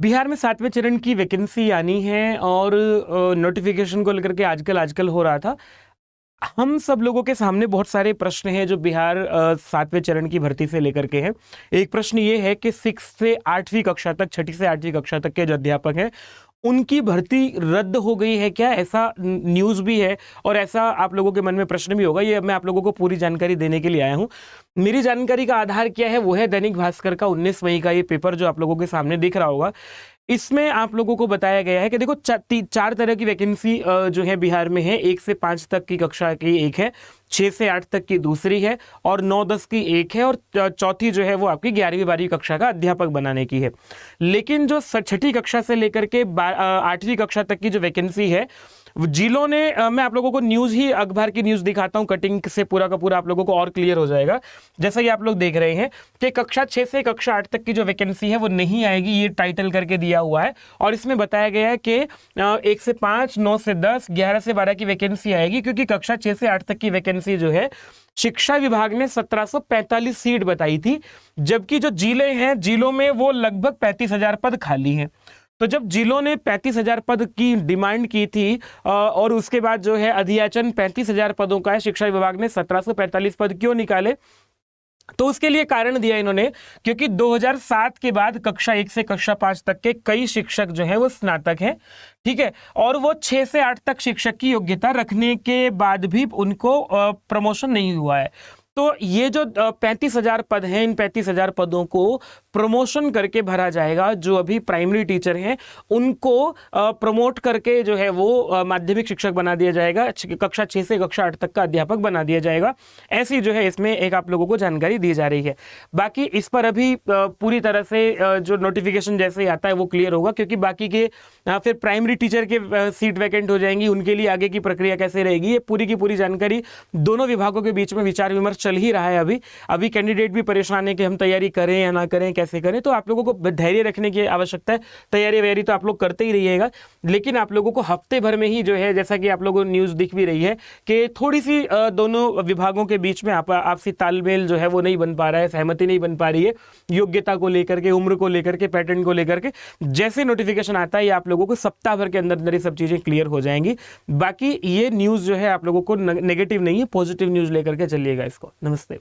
बिहार में 7वें चरण की वैकेंसी आनी है और नोटिफिकेशन को लेकर के आजकल हो रहा था। हम सब लोगों के सामने बहुत सारे प्रश्न हैं जो बिहार 7वें चरण की भर्ती से लेकर के हैं। एक प्रश्न ये है कि 6 से 8वीं कक्षा तक, 6ठी से 8वीं कक्षा तक के जो अध्यापक हैं उनकी भर्ती रद्द हो गई है क्या? ऐसा न्यूज़ भी है और ऐसा आप लोगों के मन में प्रश्न भी होगा। ये मैं आप लोगों को पूरी जानकारी देने के लिए आया हूँ। मेरी जानकारी का आधार क्या है? वो है दैनिक भास्कर का 19 मई का ये पेपर जो आप लोगों के सामने दिख रहा होगा। इसमें आप लोगों को बताया गया है कि देखो 4 तरह की वैकेंसी जो है बिहार में है। 1 से 5 तक की कक्षा की एक है, 6 से 8 तक की दूसरी है और 9-10 की एक है और चौथी जो है वो आपकी 11वीं-12वीं कक्षा का अध्यापक बनाने की है। लेकिन जो 6ठी कक्षा से लेकर के 8वीं कक्षा तक की जो वैकेंसी है, जिलों ने मैं आप लोगों को न्यूज़ ही अखबार की न्यूज़ दिखाता हूं, कटिंग से पूरा का पूरा आप लोगों को और क्लियर हो जाएगा। जैसा कि आप लोग देख रहे हैं कि कक्षा 6 से कक्षा 8 तक की जो वैकेंसी है वो नहीं आएगी, ये टाइटल करके दिया हुआ है। और इसमें बताया गया है कि 1 से 5, 9 से 10, 11 से 12 की वैकेंसी आएगी, क्योंकि कक्षा 6 से 8 तक की वैकेंसी जो है शिक्षा विभाग ने 1745 सीट बताई थी, जबकि जो जिले हैं जिलों में वो लगभग 35,000 पद खाली हैं। तो जब जिलों ने 35,000 पद की डिमांड की थी और उसके बाद जो है अधियाचन 35,000 पदों का है, शिक्षा विभाग ने 1745 पद क्यों निकाले? तो उसके लिए कारण दिया इन्होंने, क्योंकि 2007 के बाद कक्षा 1 से कक्षा 5 तक के कई शिक्षक जो हैं वो स्नातक हैं, ठीक है, और वो 6 से 8 तक शिक्षक की योग्यता रखने के बाद भी उनको प्रमोशन नहीं हुआ है। तो ये जो 35,000 पद हैं, इन 35,000 पदों को प्रमोशन करके भरा जाएगा। जो अभी प्राइमरी टीचर हैं उनको प्रमोट करके जो है वो माध्यमिक शिक्षक बना दिया जाएगा, कक्षा 6 से कक्षा 8 तक का अध्यापक बना दिया जाएगा। ऐसी जो है इसमें एक आप लोगों को जानकारी दी जा रही है। बाकी इस पर अभी पूरी तरह से जो नोटिफिकेशन जैसे ही आता है वो क्लियर होगा, क्योंकि बाकी के फिर प्राइमरी टीचर के सीट वैकेंट हो जाएंगी, उनके लिए आगे की प्रक्रिया कैसे रहेगी, ये पूरी की पूरी जानकारी दोनों विभागों के बीच में विचार विमर्श चल ही रहा है। अभी कैंडिडेट भी परेशान है कि हम तैयारी करें या ना करें, कैसे करें। तो आप लोगों को धैर्य रखने की आवश्यकता है। तैयारी वैयारी तो आप लोग करते ही रहिएगा, लेकिन आप लोगों को हफ्ते भर में ही जो है, जैसा कि आप लोगों को न्यूज़ दिख भी रही है कि थोड़ी सी दोनों विभागों के बीच में आपसी तालमेल जो है वो नहीं बन पा रहा है, सहमति नहीं बन पा रही है, योग्यता को लेकर के, उम्र को लेकर के, पैटर्न को लेकर के। जैसे नोटिफिकेशन आता है ये आप लोगों को सप्ताह भर के अंदर अंदर ये सब चीज़ें क्लियर हो जाएंगी। बाकी ये न्यूज़ जो है आप लोगों को नेगेटिव नहीं है, पॉजिटिव न्यूज़ लेकर के चलिएगा इसको। नमस्ते।